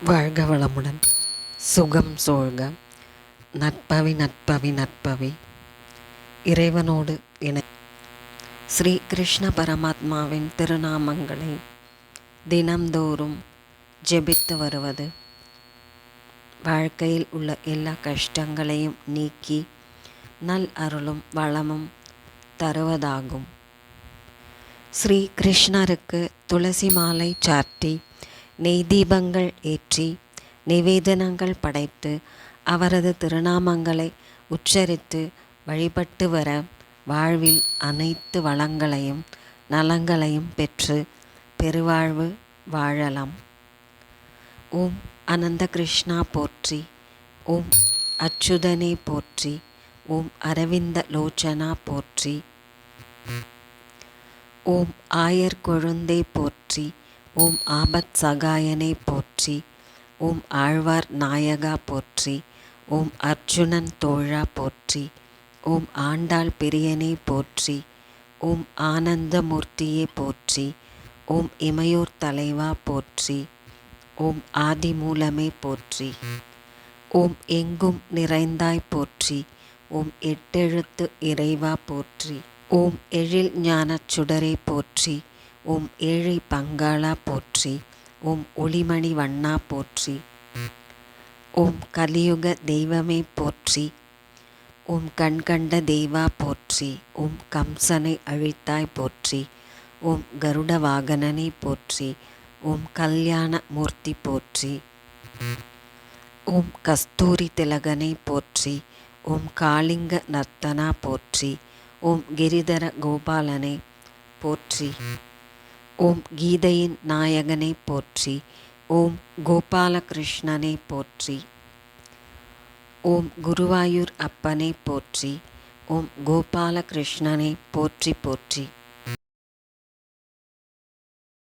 வாழ்க வளமுடன். சுகம் சூழ்க. நற்பவி நற்பவி நற்பவி. இறைவனோடு இணை. ஸ்ரீ கிருஷ்ண பரமாத்மாவின் திருநாமங்களை தினம்தோறும் ஜெபித்து வருவது வாழ்க்கையில் உள்ள எல்லா கஷ்டங்களையும் நீக்கி நல் அருளும் வளமும் தருவதாகும். ஸ்ரீ கிருஷ்ணருக்கு துளசி மாலை சார்த்தி நெய் தீபங்கள் ஏற்றி நிவேதனங்கள் படைத்து அவரது திருநாமங்களை உச்சரித்து வழிபட்டு வர வாழ்வில் அனைத்து வளங்களையும் நலங்களையும் பெற்று பெருவாழ்வு வாழலாம். ஓம் அனந்த கிருஷ்ணா போற்றி. ஓம் அச்சுதனே போற்றி. ஓம் அரவிந்த லோச்சனா போற்றி. ஓம் ஆயர் கொழுந்தே போற்றி. ஓம் ஆபத் சகாயனே போற்றி. ஓம் ஆழ்வார் நாயகா போற்றி. ஓம் அர்ஜுனன் தோழா போற்றி. ஓம் ஆண்டாள் பிரியனே போற்றி. ஓம் ஆனந்தமூர்த்தியே போற்றி. ஓம் இமையோர் தலைவா போற்றி. ஓம் ஆதிமூலமே போற்றி. ஓம் எங்கும் நிறைந்தாய் போற்றி. ஓம் எட்டெழுத்து இறைவா போற்றி. ஓம் எழில் ஞானச் சுடரே போற்றி. ஓம் ஏழை பங்காளா போற்றி. ஓம் ஒளிமணி வண்ணா போற்றி. ஓம் கலியுக தெய்வமே போற்றி. ஓம் கண்கண்ட தெய்வா போற்றி. ஓம் கம்சனை அழித்தாய் போற்றி. ஓம் கருட வாகனனே போற்றி. ஓம் கல்யாண மூர்த்தி போற்றி. ஓம் கஸ்தூரி திலகனை போற்றி. ஓம் காளிங்க நர்த்தனா போற்றி. ஓம் கிரிதர கோபாலனை போற்றி. ஓம் கீதையின் நாயகனை போற்றி. ஓம் கோபாலகிருஷ்ணனை போற்றி. ஓம் குருவாயூர் அப்பனை போற்றி. ஓம் கோபாலகிருஷ்ணனை போற்றி போற்றி.